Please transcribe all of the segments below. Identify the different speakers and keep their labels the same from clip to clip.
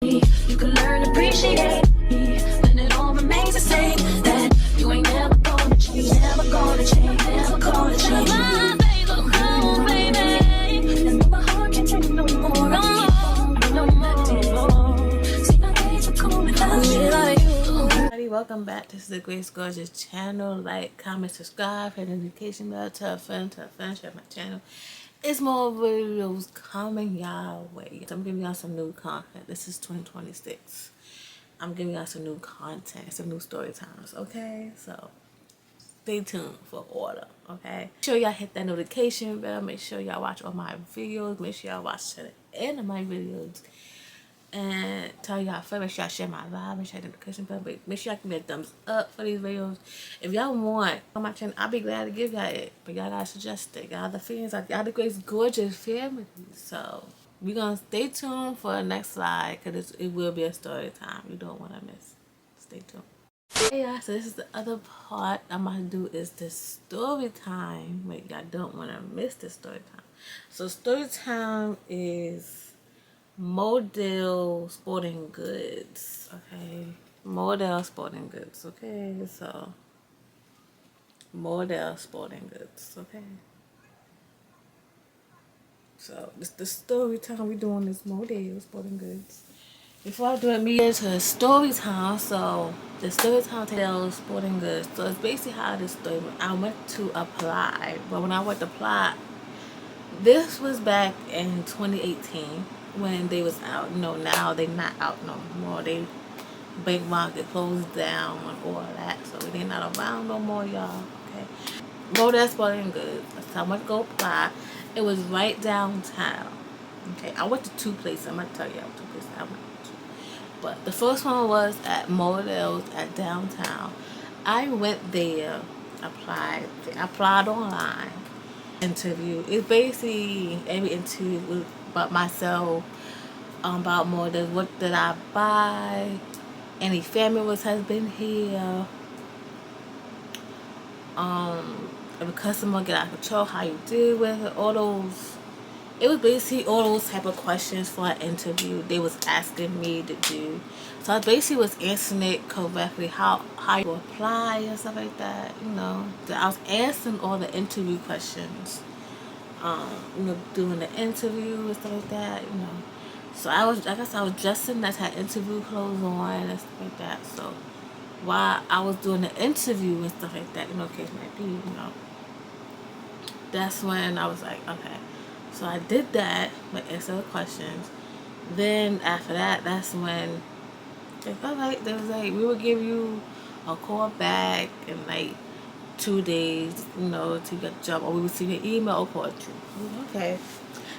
Speaker 1: You can learn to appreciate me when it all remains the same. That you ain't never gonna change, never gonna change, never gonna change. My baby, come on, baby. And my heart can't take no more. No more. See my days are cold without you.
Speaker 2: Welcome back. This is the Grace Gorgeous channel. Like, comment, subscribe, hit the notification bell, tell a friend, share my channel. It's more videos coming y'all way. I'm giving y'all some new content. This is 2026. I'm giving y'all some new content, some new story times, okay? So stay tuned for order, okay? Make sure y'all hit that notification bell. Make sure y'all watch all my videos. Make sure y'all watch to the end of my videos. And tell y'all first, make sure y'all share my live and share the notification bell. But make sure y'all give me a thumbs up for these videos. If y'all want on my channel, I'll be glad to give y'all it. But y'all gotta suggest it. Y'all the fans, y'all the Grace Gorgeous family. So we're gonna stay tuned for the next slide, because it will be a story time. You don't want to miss. Stay tuned. Hey y'all, so this is the other part I'm gonna do, is the story time. Wait, y'all don't want to miss the story time. So story time is Modell Sporting Goods, okay? Modell Sporting Goods, okay? So Modell Sporting Goods, okay? So this the story time we doing this Modell Sporting Goods. Before I do it, me into the story time. So the story time Modell Sporting Goods. So it's basically how this story went. I went to apply, but when I went to apply, this was back in 2018 when they was out. You know, now they not out no more. They bank market closed down and all that, so they not around no more, y'all. Okay, Modellsportinggood. So I went to go apply. It was right downtown. Okay, I went to two places. I'm gonna tell you two places I went to. But the first one was at Modell's at downtown. I went there, applied online. Interview. It's basically every interview was about myself, about more than what did I buy, any family members has been here, if a customer get out of control, how you deal with it, all those. It was basically all those type of questions for an interview they was asking me to do. So I basically was answering it correctly, how you apply and stuff like that, you know. I was answering all the interview questions, you know, doing the interview and stuff like that, you know. So I guess I was dressing that had interview clothes on and stuff like that. So while I was doing the interview and stuff like that, you know, case might be, you know, that's when I was like, okay. So I did that, like, answer the questions. Then after that, that's when they felt like they was like, we will give you a call back in like 2 days, you know, to get the job, or we would see your email or call you. Okay,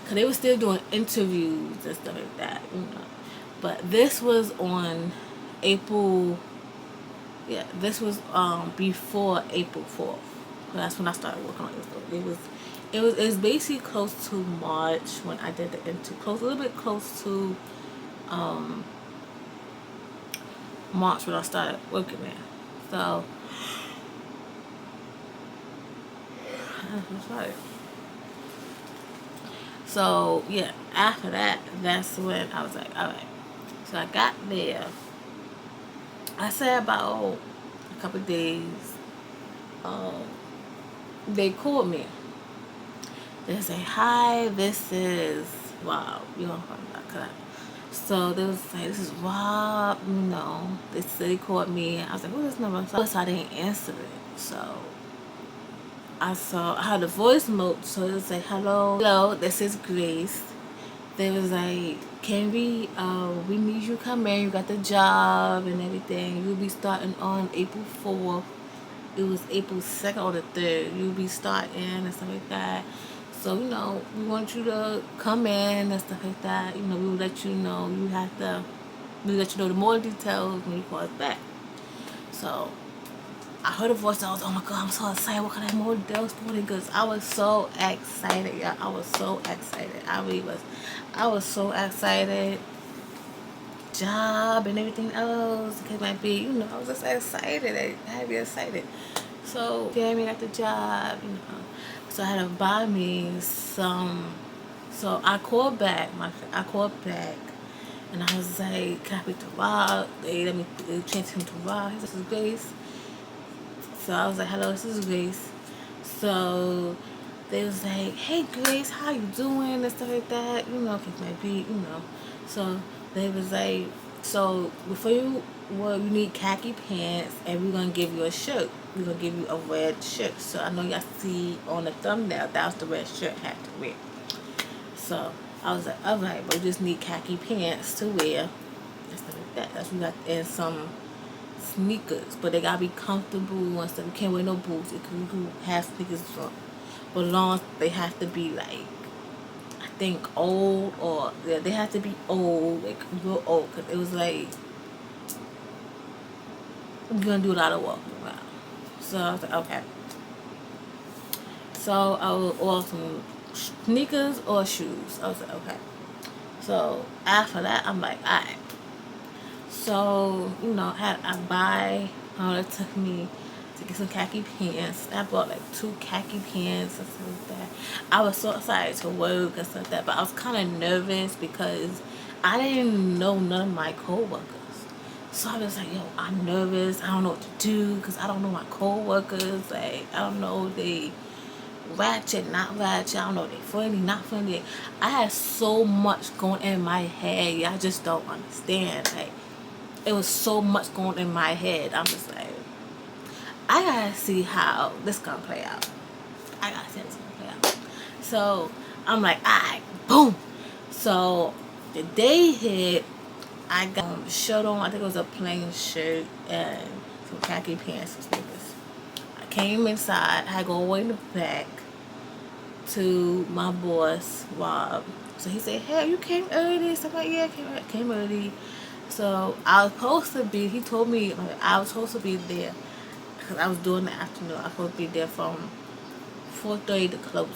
Speaker 2: because they were still doing interviews and stuff like that, you know. But this was on April. Yeah, this was before April 4th. That's when I started working on this. It was basically close to March when I did the interview. A little bit close to March when I started working there. So that's right. So yeah, after that, that's when I was like, all right. So I got there. I said about a couple of days. They called me. They say, hi, this is Rob. You know what I'm. So they was like, this is Rob, you know. They called me. I was like, who's this number? So I didn't answer it. So I had a voice note. So it was like, hello, this is Grace. They was like, can we need you to come in. You got the job and everything. You'll be starting on April 4th. It was April 2nd or the 3rd. You'll be starting and stuff like that. So, you know, we want you to come in and stuff like that. You know, we will let you know. We'll let you know the more details when you call us back. So I heard a voice. I was, oh my God, I'm so excited. What kind of Modellsportinggood? I was so excited, y'all. I was so excited. I really was. I was so excited. Job and everything else. It might be, you know, I was just excited. I had to be excited. So, Jeremy got the job, you know. So I had to buy me some. So I called back. And I was like, can I speak to Rob? They let me change him to Rob. He said, this is Grace. So I was like, hello, this is Grace. So they was like, hey Grace, how you doing? And stuff like that. You know, kick my beat, you know. So they was like, so before you, well, you need khaki pants and we're going to give you a shirt. We're going to give you a red shirt. So I know y'all see on the thumbnail, that was the red shirt I had to wear. So I was like, alright, but we just need khaki pants to wear and stuff like that. That's what we got, and some sneakers, but they gotta be comfortable and stuff. You can't wear no boots. You can have sneakers on, but long they have to be like, I think old, or yeah, they have to be old, like real old, because it was like we're gonna do a lot of walking around. So I was like, okay. So I will order some sneakers or shoes. I was like, okay. So after that, I'm like, alright. So, you know, I buy, it took me to get some khaki pants. I bought like 2 khaki pants and stuff like that. I was so excited to work and stuff like that, but I was kind of nervous because I didn't know none of my co-workers. So I was like, yo, I'm nervous. I don't know what to do because I don't know my co-workers. Like, I don't know if they ratchet, not ratchet. I don't know if they friendly, not friendly. I had so much going in my head. I just don't understand. Like, it was so much going in my head. I'm just like, I gotta see how this gonna play out. I gotta see how this gonna play out. So I'm like, alright, boom. So the day hit, I got a shirt on. I think it was a plain shirt and some khaki pants and sneakers. I came inside. I go way in the back to my boss, Rob. So he said, hey, you came early. So I'm like, yeah, I came early. So I was supposed to be, he told me I was supposed to be there because I was doing the afternoon. I was supposed to be there from 4:30 to closing.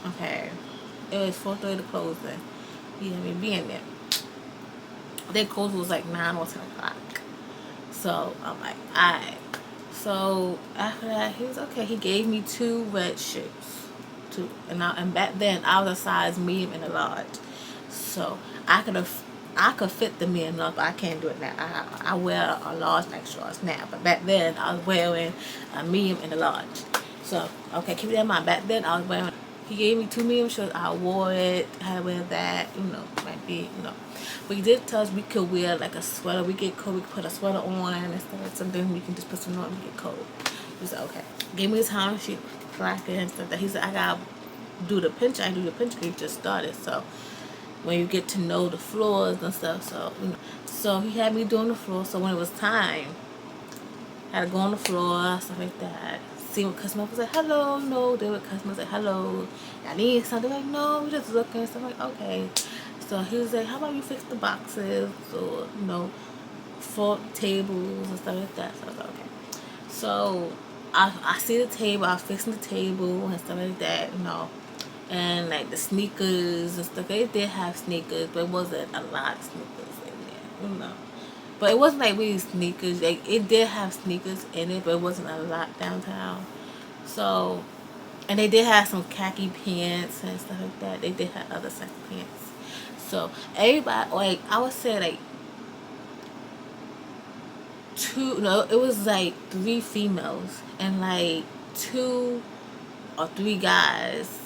Speaker 2: Okay. It was 4:30 to closing. He had me being there. Their close was like 9 or 10 o'clock. So I'm like, alright. So after that, he was okay. He gave me 2 red shirts. 2. And back then, I was a size medium and a large. So I could fit the medium up, but I can't do it now. I wear a large and extra large now, but back then I was wearing a medium and a large. So okay, keep that in mind. Back then I was wearing. He gave me 2 medium shirts. I wore it. I wear that. You know, might be, you know. But he did tell us we could wear like a sweater. We get cold. We could put a sweater on and stuff. Something we can just put some on and get cold. He said okay. Gave me his time sheet, bracket and stuff. That he said I gotta do the pinch. I do the pinch because he just started. So when you get to know the floors and stuff, so you know. So he had me doing the floor. So when it was time, I had to go on the floor, stuff like that. See what customers was like, hello, no. They would customers like, hello, I need something. Like, no, we just looking. So I'm like, okay. So he was like, how about you fix the boxes or you know, fork tables and stuff like that. So I was like, okay. So I see the table. I was fixing the table and stuff like that, you know. And like the sneakers and stuff, they did have sneakers, but it wasn't a lot of sneakers in there, you know. But it wasn't like really sneakers. Like it did have sneakers in it, but it wasn't a lot downtown. So, and they did have some khaki pants and stuff like that. They did have other khaki pants. So everybody, like I would say, like 2. No, it was like 3 females and like 2 or 3 guys.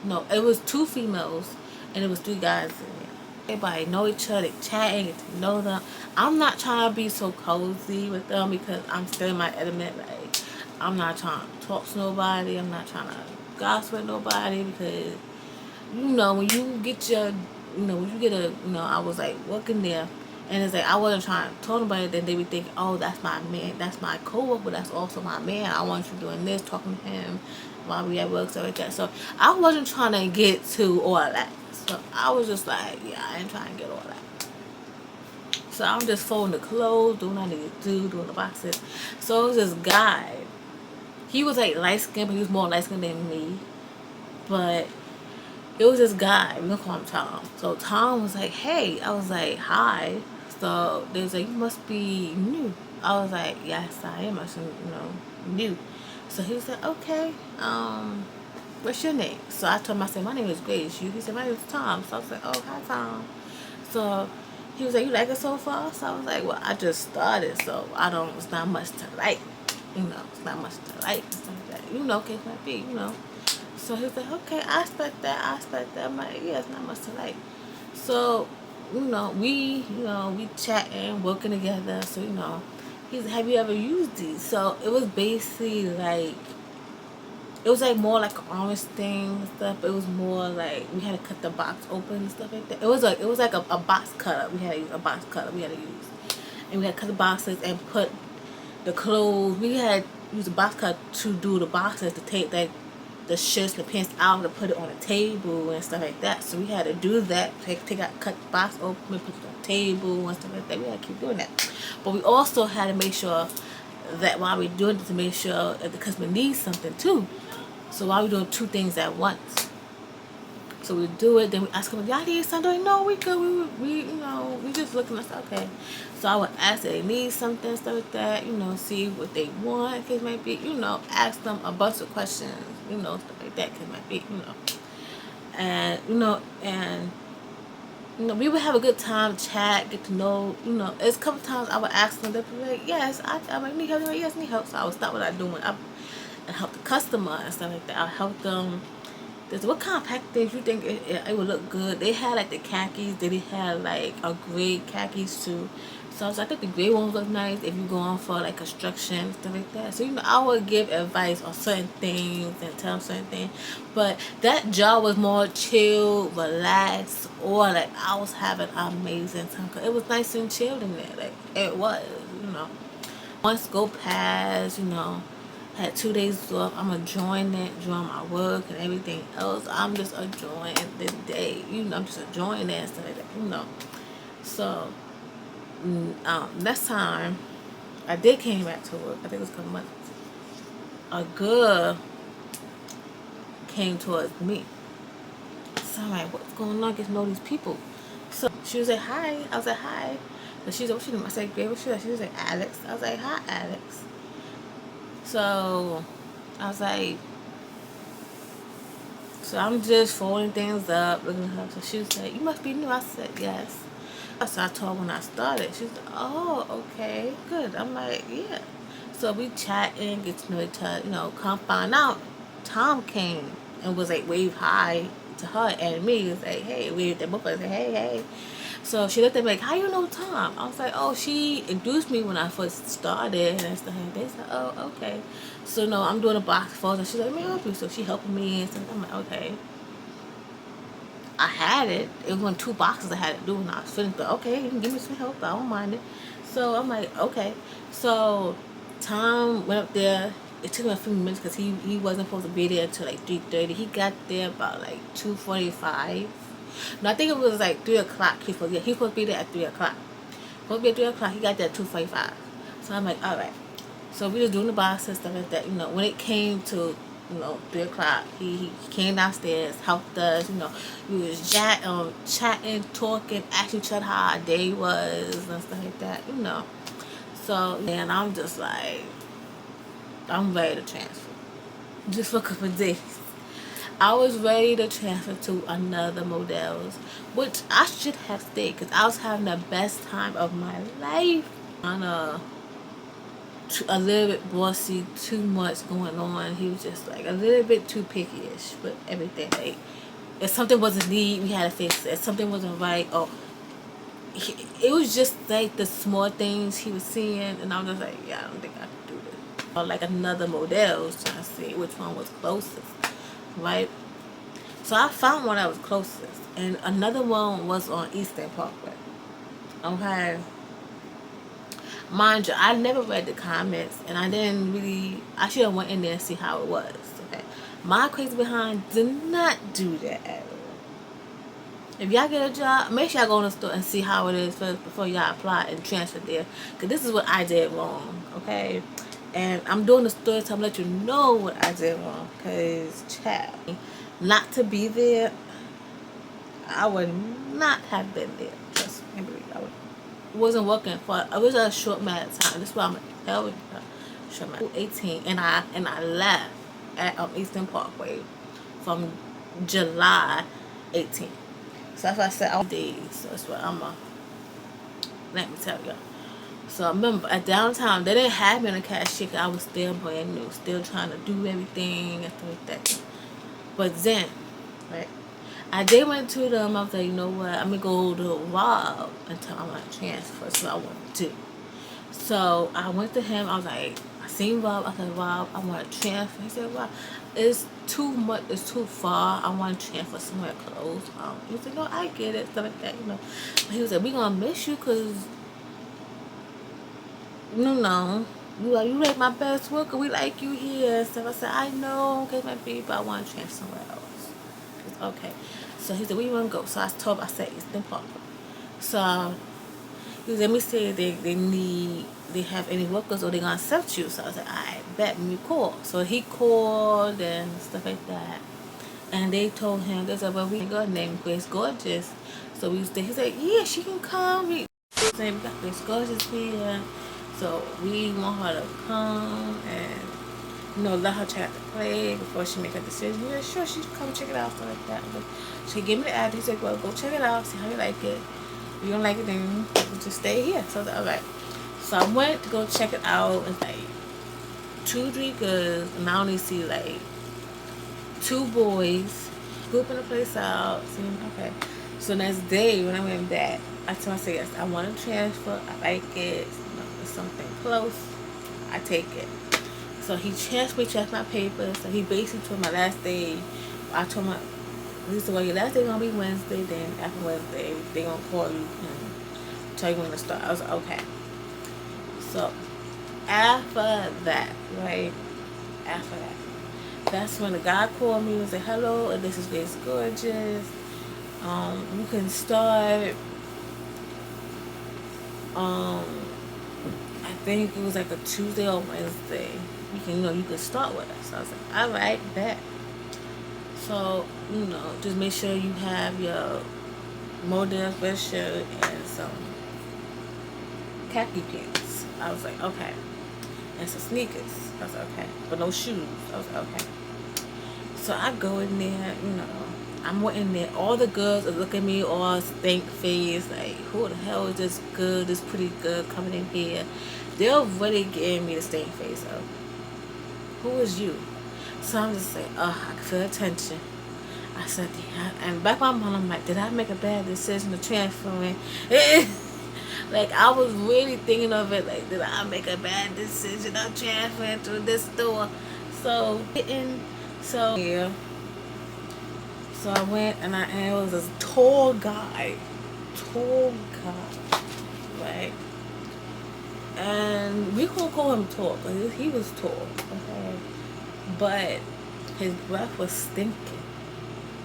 Speaker 2: No, it was 2 females and it was 3 guys in there. Everybody know each other, chatting, get to know them. I'm not trying to be so cozy with them because I'm still in my element. Like, I'm not trying to talk to nobody. I'm not trying to gossip with nobody because, you know, when you get your, you know, when you get a, you know, I was like working there and it's like I wasn't trying to talk to nobody. Then they would think, oh, that's my man, that's my coworker, but that's also my man. I want you doing this, talking to him while we at work, stuff like that. So I wasn't trying to get to all that. So I was just like, yeah, I ain't trying to get all that. So I'm just folding the clothes, doing what I need to do, doing the boxes. So it was this guy. He was like light skinned, but he was more light skinned than me. But it was this guy. We're gonna call him Tom. So Tom was like, hey. I was like, hi. So they was like, you must be new. I was like, yes, I am. I said, you know, new. So he was like, okay. What's your name? So I told him, I said, my name is Grace. He said, my name is Tom. So I was like, oh, hi, Tom. So He was like, you like it so far? So I was like, well, I just started, so it's not much to like. It's not much to like. Stuff like that. Case might be, So he was like, okay, I expect that. I'm like, yeah, it's not much to like. So, we chatting, working together. So, he's like, have you ever used these? So it was basically like, it was like more like an orange thing and stuff. But it was more like we had to cut the box open and stuff like that. It was like a box cutter. We had to use a box cutter. And we had to cut the boxes and put the clothes. We had used a box cutter to do the boxes, to take like the shirts and the pants out to put it on a table and stuff like that. So we had to do that. Cut the box open, put it on the table and stuff like that. We had to keep doing that. But we also had to make sure that while we're doing it, to make sure that the customer needs something too. So while we're doing two things at once. So we do it, then we ask them, y'all need something? No, we good. We just looking at stuff. Okay. So I would ask if they need something, stuff like that, see what they want, cause it might be, ask them a bunch of questions, stuff like that, cause it might be, And, we would have a good time, chat, get to know, It's a couple times I would ask them, they'd be like, yes, I might need help. Like, yes, need help. So I would stop what I'm doing. I help the customer and stuff like that. I help them. What kind of package you think it would look good? They had like the khakis. They had like a gray khakis too. So I think the gray ones look nice if you're going for like construction, stuff like that. So I would give advice on certain things and tell them certain things. But that job was more chill, relaxed, or like I was having an amazing time. Cause it was nice and chilled in there. Like it was, Once go past, had 2 days off. I'm enjoying my work and everything else. I'm just enjoying the day. I'm just enjoying that and stuff like that. So, next time I did came back to work. I think it was a couple months. A girl came towards me. So I'm like, what's going on? Get to know these people. So she was like, hi. I was like, hi. So she was like, what's your name? I said, Gray. What's your name? She was like, Alex. I was like, hi, Alex. So I was like, so I'm just folding things up, looking at her. So she was like, you must be new. I said, yes. So I told her when I started. She was like, oh, okay, good. I'm like, yeah. So we chatting, get to know each other, come find out. Tom came and was like, wave hi to her and me. He was like, hey, waved at both of us. Like, hey. So she looked at me like, how you know Tom? I was like, oh, she introduced me when I first started and stuff. And they said, oh, okay. So no, I'm doing a box for her. She's like, let me help you. So she helping me and stuff. I'm like, okay. I had it. It was 2 boxes I had to do when I was finished. But okay, you can give me some help. I don't mind it. So I'm like, okay. So Tom went up there. It took him a few minutes because he wasn't supposed to be there until like 3:30. He got there about like 2:45. No, I think it was like 3 o'clock. He supposed to be there at 3 o'clock. Supposed to be at 3 o'clock. He got there at 2:45. So I'm like, all right. So we was doing the boxes, stuff like that. When it came to 3 o'clock, he came downstairs, helped us. We was chatting, talking, asking each other how our day was and stuff like that. So and I'm just like, I'm ready to transfer, just for a couple of days. I was ready to transfer to another Modell's, which I should have stayed because I was having the best time of my life. On a little bit bossy, too much going on. He was just like a little bit too picky-ish with everything. Like, if something wasn't neat, we had to fix it. If something wasn't right, it was just like the small things he was seeing, and I was just like, yeah, I don't think I can do this. Or like another Modell's, trying to see which one was closest, right? So I found one that was closest, and another one was on Eastern Parkway. Okay. Mind you, I never read the comments, and I should have went in there and see how it was. Okay. My crazy behind did not do that at all. If y'all get a job, make sure y'all go in the store and see how it is first before y'all apply and transfer there. Because this is what I did wrong, okay? And I'm doing the story to let you know what I did wrong. Because, child, not to be there, I would not have been there. Trust me, I would. It wasn't working for. It was a short amount of time. That's why I'm telling you, short amount. 18, and I left at Eastern Parkway from July 18. So that's why I said all days. So that's what I'm Let me tell y'all. So I remember at downtown, they didn't have me on the cashier 'cause I was still brand new, still trying to do everything and stuff like that. But then, right, I did went to them. I was like, you know what? I'm gonna go to Rob and tell him I want to transfer. That's what I want to do. So I went to him. I was like, I seen Rob. I said, Rob, I want to transfer. He said, Rob, it's too much. It's too far. I want to transfer somewhere close. He said, no, I get it. Stuff like that, you know. But he was like, we gonna miss you because you like my best worker. We like you here. So I said, I know, okay, my baby, but I want to transfer somewhere else. It's okay. So he said, where you want to go? So I told him, I said, Eastern Park. So he was, let me see if they have any workers or they gonna accept you. So I was like, I bet me call. So he called and stuff like that. And they told him, they said, well, we got named Grace Gorgeous. So he said, yeah, she can come. We got Grace Gorgeous here. So we want her to come and, let her check out the play before she make a decision. Yeah, sure, she can come check it out, stuff like that. But she gave me the address. He said, well, go check it out, see how you like it. If you don't like it, then you just stay here. So I was like, all right. So I went to go check it out. It's like 2-3 girls, and I only see like 2 boys scooping the place out. Okay. So next day when I went back, I told myself, yes, I want to transfer. I like it. It's something close. I take it. So he checked my papers. So he basically told my last day. I told my, he said, well, your last day gonna be Wednesday. Then after Wednesday, they gonna call you and tell you when to start. I was like, okay. So after that, right? After that, that's when the guy called me and said, hello, this is Grace Gorgeous. You can start. I think it was like a Tuesday or Wednesday. You can start with us. So I was like, all right, bet. So, just make sure you have your Modell sweatshirt and some khaki pants. I was like, okay. And some sneakers. I was like, okay. But no shoes. I was like, okay. So I go in there, I'm in there. All the girls are looking at me all stink face. Like, who the hell is this good, this pretty good coming in here? They're really giving me the stink face of, who is you? So I'm just like, I can feel attention. I said, yeah. And back in my mind, I'm like, did I make a bad decision to transfer in? Like, I was really thinking of it, like, did I make a bad decision of transferring to this store? So, yeah. So I went and it was this tall guy, right? And we gonna call him tall because he was tall, okay? But his breath was stinking.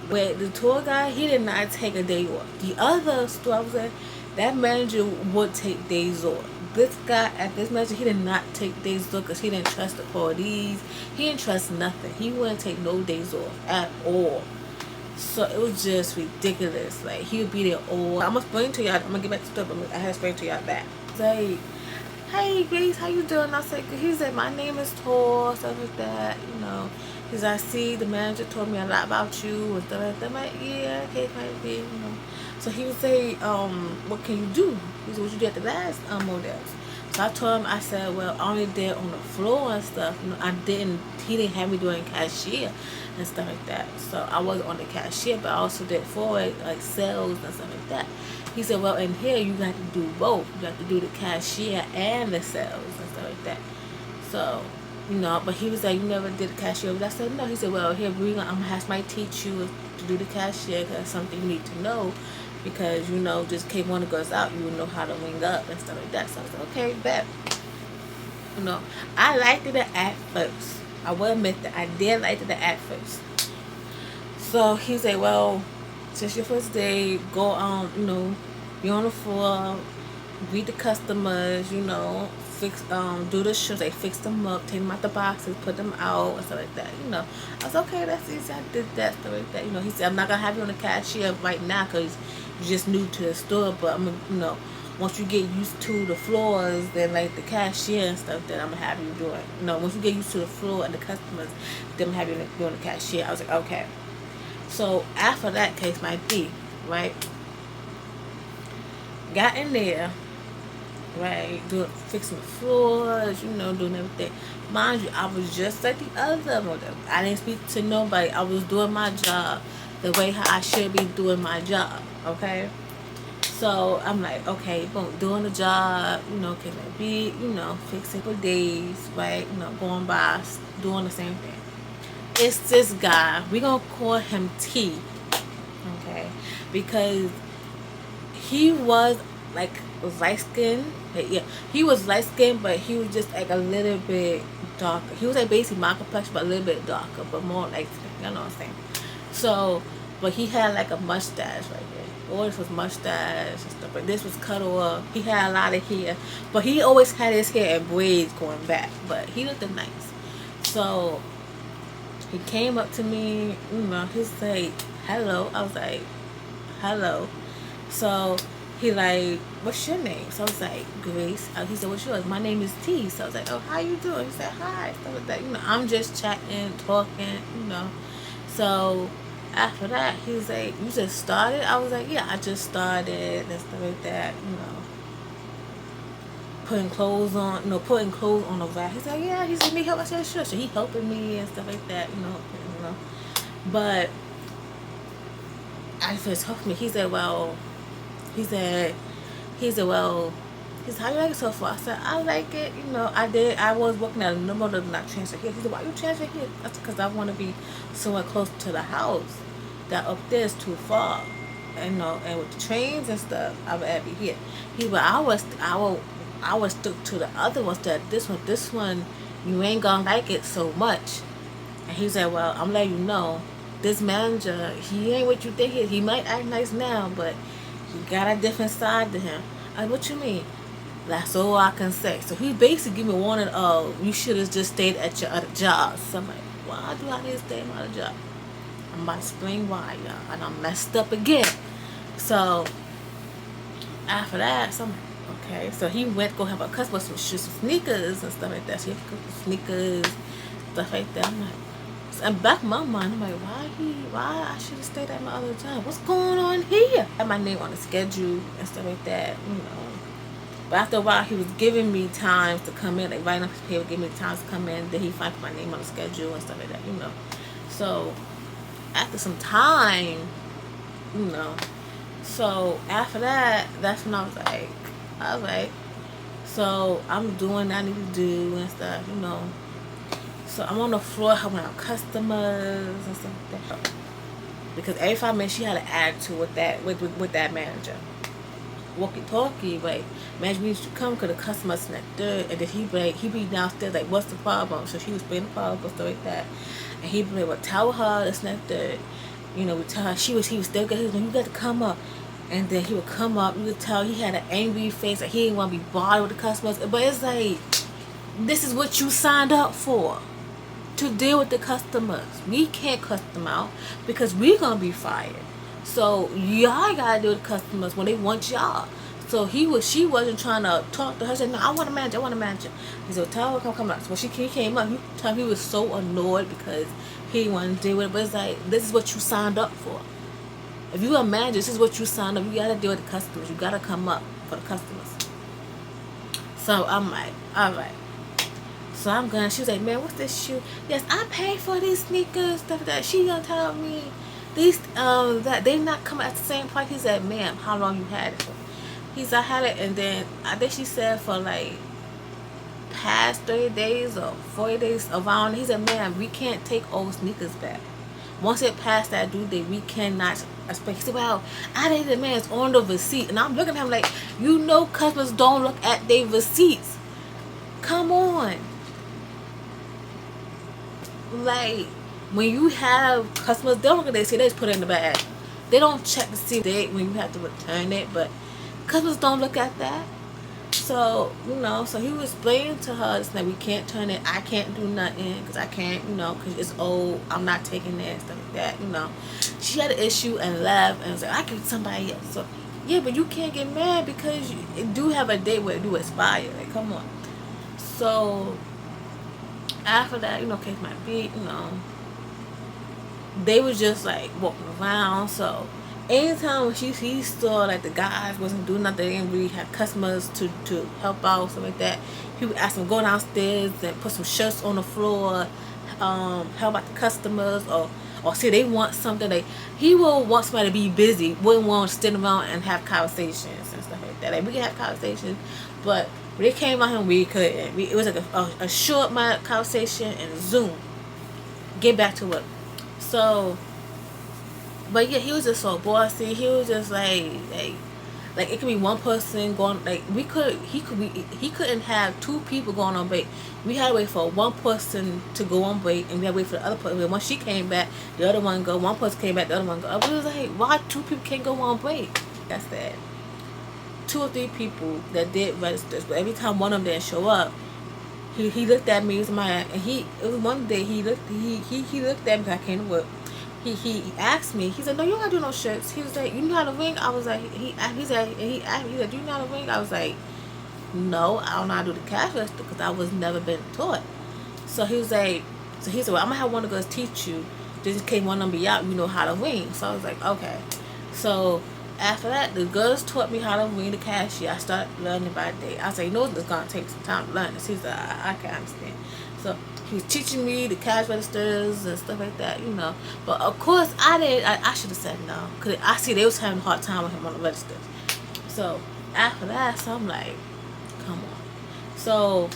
Speaker 2: But the tour guy, he did not take a day off. The other store I was at, that manager would take days off. This guy at this manager, he did not take days off because he didn't trust the police. He didn't trust nothing. He wouldn't take no days off at all. So it was just ridiculous. Like, he would be there all. I'm gonna explain to y'all. I'm gonna get back to stuff. I had to explain to y'all back. Like, hey Grace, how you doing? I said, he said, my name is Tor, stuff like that, Because I see the manager told me a lot about you and stuff like that. I'm like, yeah, okay, might be, So he would say, what can you do? He said, what you did at the last Models? So I told him, I said, well, I only did on the floor and stuff. He didn't have me doing cashier and stuff like that. So I wasn't on the cashier, but I also did forward, like sales and stuff like that. He said, well, in here, you got to do both. You got to do the cashier and the sales and stuff like that. So, but he was like, you never did the cashier. But I said, no. He said, well, here, I'm going to have somebody teach you to do the cashier because that's something you need to know. Because, just in case one goes out, you would know how to ring up and stuff like that. So I was like, okay, bet. I liked it at first. I will admit that I did like it at first. So he said, well, since your first day, go be on the floor, greet the customers, fix, do the shoes, like fix them up, take them out the boxes, put them out, and stuff like that, I was okay, that's easy, I did that, stuff like that, he said, I'm not going to have you on the cashier right now, because you're just new to the store, but I'm going once you get used to the floors, then like the cashier and stuff, then I'm going to have you doing, once you get used to the floor and the customers, then I'm going to have you doing the cashier. I was like, okay. So after that case might be, right, got in there, right? Fixing the floors, doing everything. Mind you, I was just like the other model. I didn't speak to nobody. I was doing my job the way how I should be doing my job, okay? So I'm like, okay, boom, doing the job, can it be, fixing for days, right? Going by, doing the same thing. It's this guy. We gonna call him T, okay? Because he was like light skinned. Yeah, he was light skinned, but he was just like a little bit darker. He was like basically my complexion, but a little bit darker, but more like, you know what I'm saying? So, but he had like a mustache right there. All this was mustache and stuff, but this was cut off. He had a lot of hair, but he always had his hair in braids going back. But he looked nice. So he came up to me, he's like, hello. I was like, hello. So he like, what's your name? So I was like, Grace. He said, what's yours? My name is T. So I was like, oh, how you doing? He said, hi. Stuff like that. I'm just chatting, talking. So after that, he was like, you just started? I was like, yeah, I just started and stuff like that. Putting clothes on, the rack. He's like, yeah. He said, me help. I said, sure. So he helping me and stuff like that. But I first helped me. He said, well. He said, well, how you like it so far? I said, I like it. I was working at a number of not transfer here. He said, why you transfer here? That's because I want to be somewhere close to the house. That up there is too far. And with the trains and stuff, I would be here. He said, I was stuck to the other ones. That this one, you ain't gonna like it so much. And he said, well, I'm letting you know, this manager, he ain't what you think he is. He might act nice now, but he got a different side to him. What you mean? That's all I can say. So he basically gave me a warning of, you should have just stayed at your other job. So I'm like, why do I need to stay at my other job? I'm about to explain why, y'all. And I'm messed up again. So after that, so I'm like, okay. So he went to go have a customer some shoes, some sneakers and stuff like that. So he had to go for sneakers, stuff like that. I'm like, and back in my mind, I'm like, why I should have stayed at my other job? What's going on here? I had my name on the schedule and stuff like that, But after a while, he was giving me times to come in, like writing up his paper, giving me times to come in. Then he find my name on the schedule and stuff like that, So after some time, So after that, that's when I was like, so I'm doing what I need to do and stuff, So I'm on the floor helping out customers and stuff like that. Because every 5 minutes she had an attitude with that manager. Walkie-talkie, like, manager needs to come because the customer's next door. And then he be downstairs like, what's the problem? So she was playing the problem and stuff like that. And he'd be like, well, tell her it's not there. We tell her he was still good. He was like, you got to come up. And then he would come up. You could tell he had an angry face. Like he didn't want to be bothered with the customers. But it's like, this is what you signed up for. To deal with the customers. We can't cuss them out because we're going to be fired. So y'all got to deal with the customers when they want y'all. So she wasn't trying to talk to her. She said, no, I want a manager. He said, tell her come up. So when he came up, he was so annoyed because he didn't want to deal with it. But it's like, this is what you signed up for. If you're a manager, this is what you signed up. You got to deal with the customers. You got to come up for the customers. So I'm like, all right. So I'm going. She was like, man, what's this shoe? Yes, I paid for these sneakers, stuff like that. She gonna tell me these that they not coming at the same price. He said, ma'am, how long you had it for? He said, I had it, and then I think she said for like past 30 days or 40 days around. He said, ma'am, we can't take old sneakers back. Once it passed that due date, we cannot expect. He said, well, I didn't demand it's on the receipt. And I'm looking at him like, customers don't look at their receipts. Come on. Like, when you have customers, they don't look at their receipt, they just put it in the bag. They don't check to see the date when you have to return it, but customers don't look at that. So, so he was explaining to her that we can't turn it, I can't do nothing, because I can't, because it's old, I'm not taking it, and stuff like that, She had an issue and left, and was like, I give somebody else. So, yeah, but you can't get mad because you do have a date where it do expire. Like, come on. So after that, case might be, they was just like walking around. So anytime when he saw like the guys wasn't doing nothing, they didn't really have customers to help out, something like that, he would ask them to go downstairs and put some shirts on the floor, help out the customers, or say they want something. Like, he will want somebody to be busy, wouldn't want to stand around and have conversations and stuff like that. Like, we can have conversations, but when it came out him, we couldn't. It was like a short amount conversation and Zoom. Get back to work. So, but yeah, he was just so bossy. He was just like it could be one person going, like, he couldn't have two people going on break. We had to wait for one person to go on break, and we had to wait for the other person. Once she came back, the other one go. One person came back, the other one go. We was like, why two people can't go on break? That's that. 2 or 3 people that did registers, but every time one of them didn't show up, he looked at me, it was one day he looked at me because I came to work. He asked me, he said, no, you don't gotta do no shirts. He was like, you know how to ring? I was like, he asked me, do you know how to ring? I was like, no, I don't know how to do the cash register because I was never been taught. So he said, well, I'm gonna have one of us teach you, just in case one of them be out, you know how to ring. So I was like, okay. So after that, the girls taught me how to ring the cashier. I started learning by day. I said, you know, it's gonna take some time to learn this. He said, I can't understand. So he was teaching me the cash registers and stuff like that, you know. But of course, I should have said no, because I see they was having a hard time with him on the registers. So after that, so I'm like, come on. So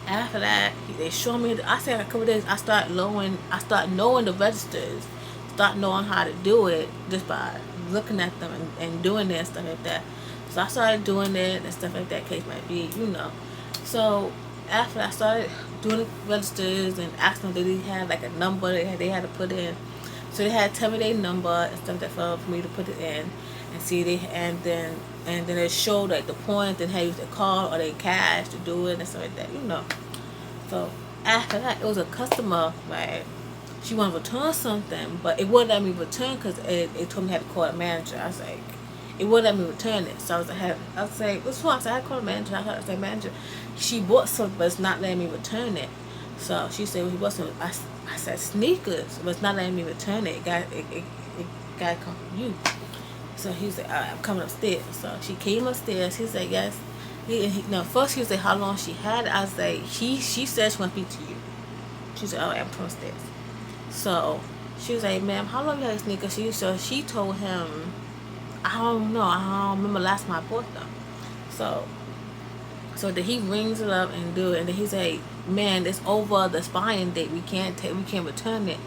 Speaker 2: after that, they showed me, I said a couple of days, I start knowing the registers, start knowing how to do it just by looking at them and doing it and stuff like that. So I started doing it and stuff like that, case might be, you know. So after I started doing the registers and asking them, did they have like a number they had to put in. So they had to tell me their number and stuff like that for me to put it in and see and then it showed like the points and how you use their card or their cash to do it and stuff like that, you know. So after that, it was a customer, like, she wanted to return something, but it wouldn't let me return because it told me I had to call the manager. I was like, it wouldn't let me return it. So I was like, what's wrong? I said, I had to call the manager. I said, manager, she bought something, but it's not letting me return it. So she said, well, he bought something. I said, sneakers, but it's not letting me return it. It got to come from you. So he was like, all right, I'm coming upstairs. So she came upstairs. He said, yes. First he was like, how long she had it. I was like, she said she wants to speak to you. She said, all right, I'm coming upstairs. So she was like, ma'am, how long you had sneakers? She told him, I don't know. I don't remember last time I bought them. So then he rings it up and do it. And then he's like, man, it's over the expiring date. We can't return it.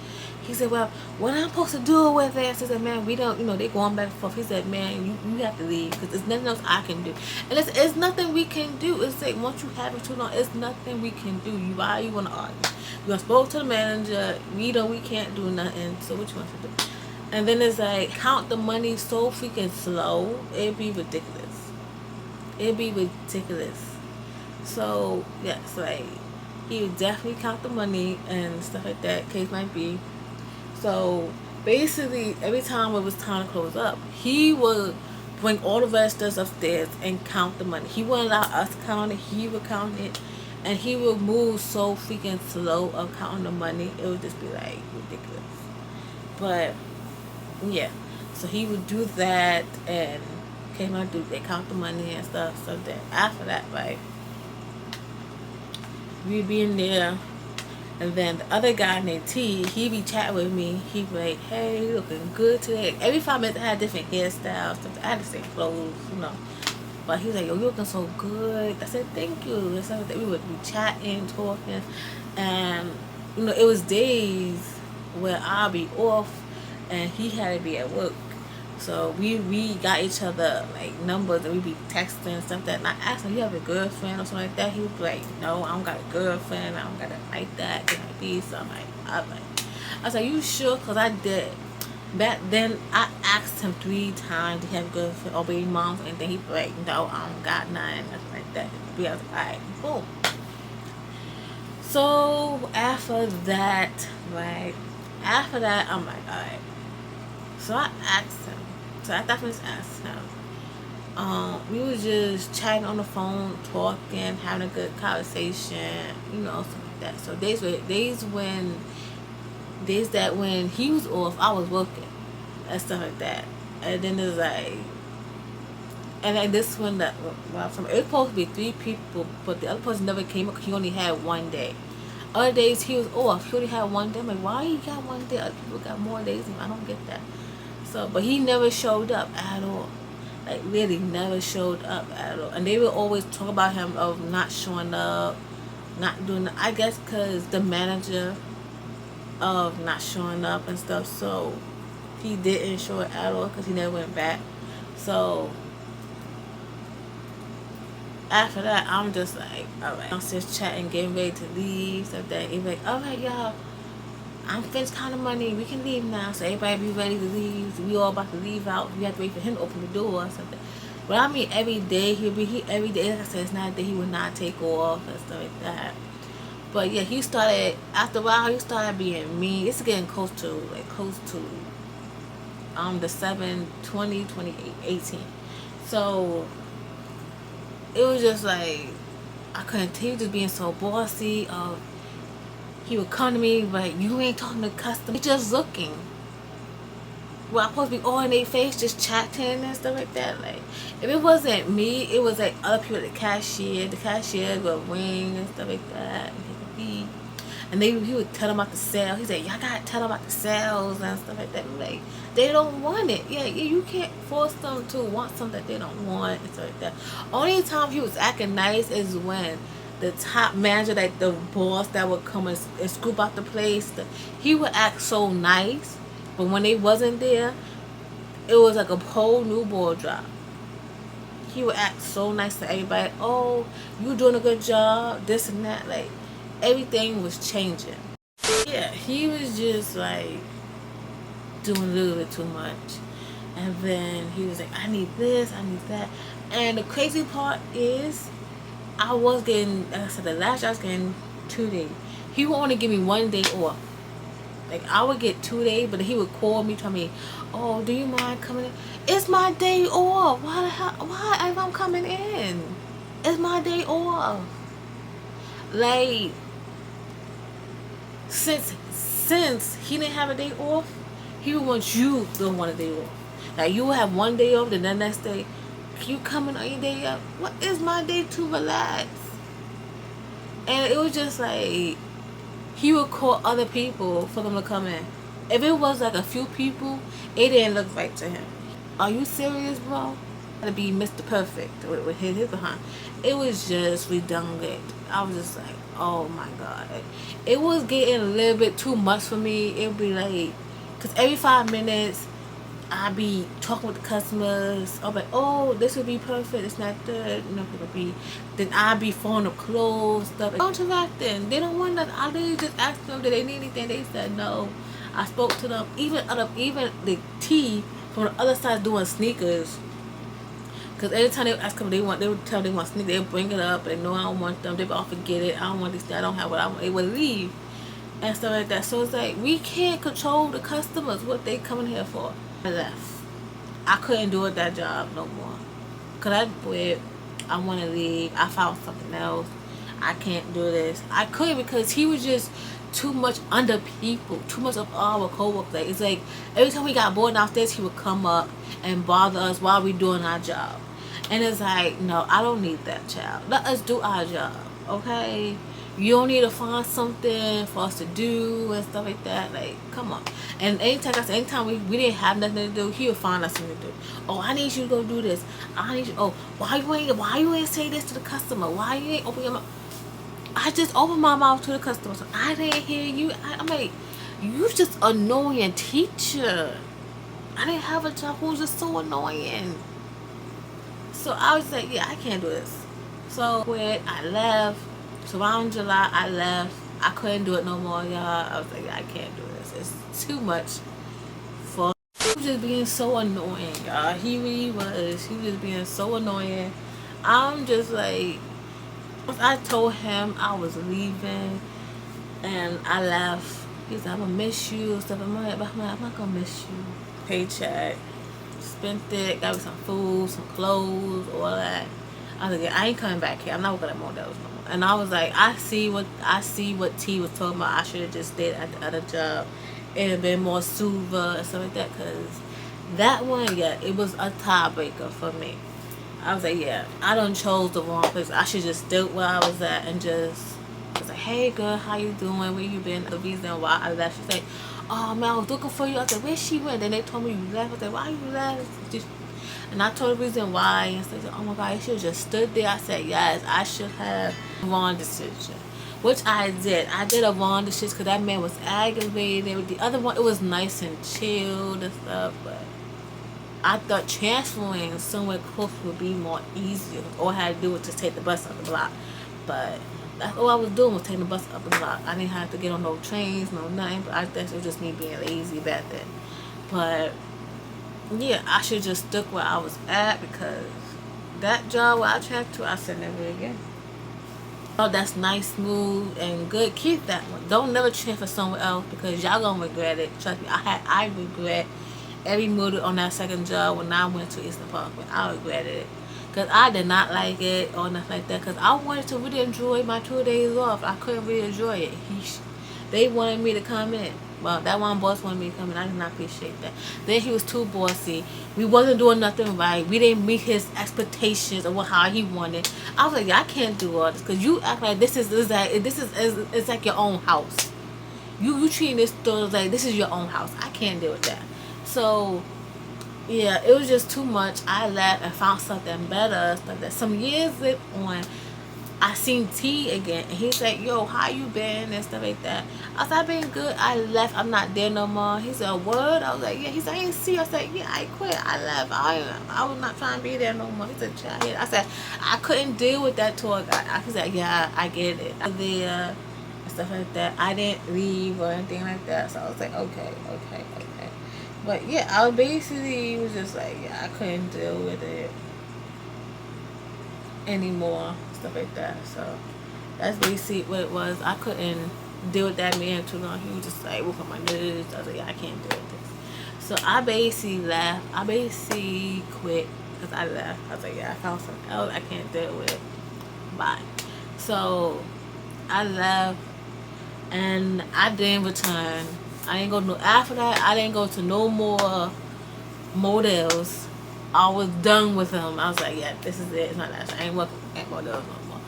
Speaker 2: He said, well, what I'm supposed to do with it? I said, man, we don't, they going back and forth. He said, man, you have to leave because there's nothing else I can do. And it's nothing we can do. It's like, once you have it too long, it's nothing we can do. Why you want to argue? You spoke to the manager. We can't do nothing. So what you want to do? And then it's like, count the money so freaking slow. It'd be ridiculous. So, yes, like, he would definitely count the money and stuff like that. Case might be. So basically, every time it was time to close up, he would bring all the registers upstairs and count the money. He wouldn't allow us to count it. He would count it, and he would move so freaking slow of counting the money. It would just be like ridiculous. But yeah, so he would do that, and came out they count the money and stuff. So then after that, right, we'd be in there. And then the other guy named T, he be chatting with me. He be like, hey, you looking good today. Every 5 minutes I had different hairstyles. I had the same clothes, But he was like, yo, you looking so good. I said, thank you. And stuff like that. We would be chatting, talking. And, it was days where I'll be off and he had to be at work. So we got each other like numbers and we be texting and stuff like that. And I asked him, you have a girlfriend or something like that? He would be like, no, I don't got a girlfriend. I don't got it like that. It might be. So I was like, you sure? Because I did. Back then, I asked him 3 times to have a girlfriend or baby moms, and then he'd be like, no, I don't got none, nothing like that. I was like, all right, boom. So after that, I'm like, all right. So I asked him. So I definitely asked him. We was just chatting on the phone, talking, having a good conversation, something like that. So days that when he was off, I was working. and stuff like that. And then there's like, and then this one that, well, from, it was supposed to be 3 people, but the other person never came up. He only had 1 day. Other days he was off. He only had 1 day. I'm like, why he got 1 day? Other people got more days. I don't get that. So, but he never showed up at all. Like, really never showed up at all. And they would always talk about him of not showing up, not doing, I guess because the manager of not showing up and stuff. So he didn't show it at all because he never went back. So after that, I'm just like, alright. I'm just chatting, getting ready to leave, stuff that. He's like, alright, y'all, I'm finished counting money. We can leave now. So everybody be ready to leave. We all about to leave out. We have to wait for him to open the door or something. But I mean, every day every day. Like I said, it's not that he would not take off and stuff like that. But yeah, he started, after a while, he started being mean. It's getting close to the 7/20/2018. So it was just like, I couldn't tell. He was just being so bossy. He would come to me like, you ain't talking to customers, you're just looking. Well, I'm supposed to be all in their face, just chatting and stuff like that. Like, if it wasn't me, it was like other people, the cashier would ring and stuff like that. And he would tell them about the sale. He said, y'all gotta tell them about the sales and stuff like that. Like, they don't want it. Yeah, you can't force them to want something that they don't want and stuff like that. Only time he was acting nice is when the top manager, like the boss that would come and scoop out the place, he would act so nice. But when they wasn't there, it was like a whole new ball drop. He would act so nice to everybody. Oh, you doing a good job, this and that. Like, everything was changing. Yeah, he was just like doing a little bit too much. And then he was like, I need this, I need that. And the crazy part is, I was getting, like I said, the last year I was getting 2 days. He would only give me 1 day off. Like, I would get 2 days, but he would call me, tell me, oh, do you mind coming in? It's my day off. Why the hell? Why if I'm coming in? It's my day off. Like, since he didn't have a day off, he would want you to want a day off. Like, you will have 1 day off, then the next day, you coming on your day off? What is my day to relax? And it was just like, he would call other people for them to come in. If it was like a few people, it didn't look right to him. Are you serious, bro? To be Mr. Perfect with his behind. It was just redundant. I was just like, oh my god. It was getting a little bit too much for me. It would be like, because every 5 minutes, I'd be talking with the customers. I'll be like, oh, this would be perfect. It's not good. You know, it'll be. Then I'd be phoning up clothes, stuff. Like, don't interacting. They don't want nothing. I literally just asked them, did they need anything? They said no. I spoke to them. Even the T from the other side doing sneakers. Because every time they would ask them, they would tell them they want sneakers. They would bring it up. They know I don't want them. They would all forget it. I don't want this. I don't have what I want. They would leave and stuff like that. So it's like, we can't control the customers, what they coming here for. I left. I couldn't do it, that job no more. Cause I quit. I want to leave. I found something else. I can't do this. I couldn't because he was just too much under people. Too much of our co-workers. Like, it's like every time we got bored downstairs, he would come up and bother us while we doing our job. And it's like, no, I don't need that, child. Let us do our job, okay? You don't need to find something for us to do and stuff like that. Like, come on. And anytime we didn't have nothing to do, he would find us something to do. Oh, I need you to go do this. I need you. Oh, why you ain't say this to the customer? Why you ain't open your mouth? I just opened my mouth to the customer. So I didn't hear you. I'm like, you just annoying teacher. I didn't have a job who was just so annoying. So I was like, yeah, I can't do this. So I quit. I left. So around July, I left. I couldn't do it no more, y'all. I was like, I can't do this. It's too much for. He was just being so annoying, y'all. He really was. He was just being so annoying. I'm just like, I told him I was leaving, and I left. He said, I'm gonna miss you. Stuff. I'm not gonna miss you. Paycheck, spent it. Got me some food, some clothes, all that. I was like, I ain't coming back here. I'm not working at Modell's no more. And I was like, I see what T was talking about. I should have just stayed at the other job and been more sober and stuff like that. Cause That one, yeah, it was a tiebreaker for me. I was like, yeah, I done chose the wrong place. I should just stick where I was at and just was like, hey girl, how you doing? Where you been? The reason why I left. She's like, oh man, I was looking for you. I said, where she went? Then they told me you left. I said, why you left? And I told the reason why, and said, oh my god, you should have just stood there. I said, yes, I should have wrong decision. Which I did. I did a wrong decision because that man was aggravated. With the other one, it was nice and chilled and stuff, but I thought transferring somewhere close would be more easier. All I had to do was just take the bus up the block. But that's all I was doing was taking the bus up the block. I didn't have to get on no trains, no nothing. But I think it was just me being lazy back then. But yeah, I should just stuck where I was at because that job where I transferred to, I said never again. Oh, that's nice, smooth, and good. Keep that one. Don't never transfer somewhere else because y'all gonna regret it. Trust me, I regret every move on that second job when I went to Eastern Park. I regretted it because I did not like it or nothing like that because I wanted to really enjoy my 2 days off. I couldn't really enjoy it. They wanted me to come in. Well, that one boss wanted me to come in. I did not appreciate that. Then he was too bossy. We wasn't doing nothing right. We didn't meet his expectations of how he wanted. I was like, yeah, I can't do all this because you act like this is it's like your own house. You treating this store like this is your own house. I can't deal with that. So yeah, it was just too much. I left and found something better. Stuff that some years on, I seen T again, and he's like, "Yo, how you been?" and stuff like that. I said, "I've been good." I left. I'm not there no more. He said, "What?" I was like, "Yeah." He said, "I ain't see you." I said, "Yeah, I quit. I left. I was not trying to be there no more." He said, "Child." I said, "I couldn't deal with that tour guy." He said, "Yeah, I get it." I was there and stuff like that. I didn't leave or anything like that. So I was like, "Okay." But yeah, I basically was just like, yeah, I couldn't deal with it anymore, stuff like that. So that's basically what it was. I couldn't deal with that man too long. He was just like whooping my nose. I was like, yeah, I can't deal with this. So I basically left. I basically quit because I left. I was like, yeah, I found something else. I can't deal with it. Bye. So I left and I didn't return. I didn't go no after that. I didn't go to no more Modells. I was done with them. I was like, yeah, this is it. It's not that. I ain't working at Modell no more.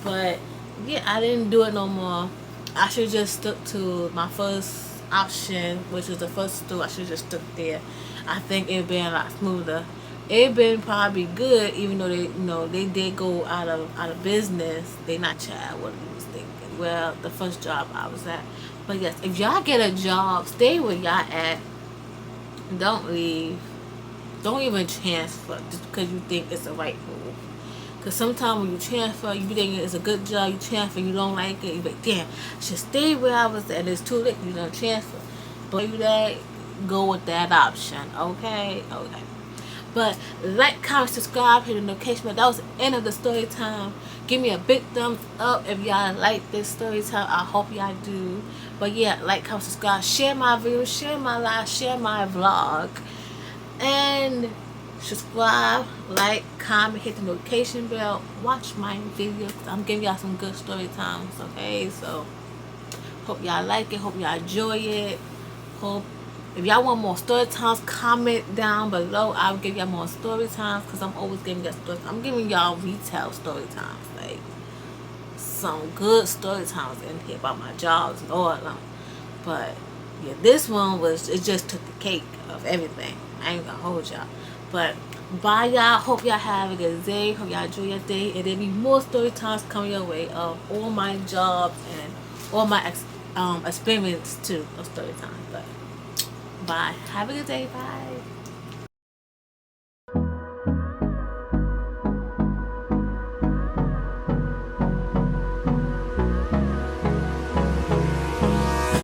Speaker 2: But yeah, I didn't do it no more. I should just stuck to my first option, which was the first store. I should just stuck there. I think it'd been a lot smoother. It been probably good, even though they did go out of business. They not child what he was thinking. Well, the first job I was at. But yes, if y'all get a job, stay where y'all at. Don't leave. Don't even transfer just because you think it's the right move. Because sometimes when you transfer, you think it's a good job, you transfer, you don't like it, you be like, damn, I should stay where I was at. And it's too late, you don't transfer. But you that, go with that option, okay? Okay. But like, comment, subscribe, hit the notification bell. That was the end of the story time. Give me a big thumbs up if y'all like this story time. I hope y'all do. But yeah, like, comment, subscribe, share my videos, share my live, share my vlog. And subscribe, like, comment, hit the notification bell. Watch my videos. I'm giving y'all some good story times, okay? So, hope y'all like it. Hope y'all enjoy it. Hope if y'all want more story times, comment down below. I'll give y'all more story times because I'm always giving y'all stories. I'm giving y'all retail story times, like some good story times in here about my jobs and all of them. But yeah, this one it just took the cake of everything. I ain't gonna hold y'all. But bye y'all. Hope y'all have a good day. Hope y'all enjoy your day. And there'll be more story times coming your way of all my jobs and all my experience too of story times. But bye. Have a good day. Bye.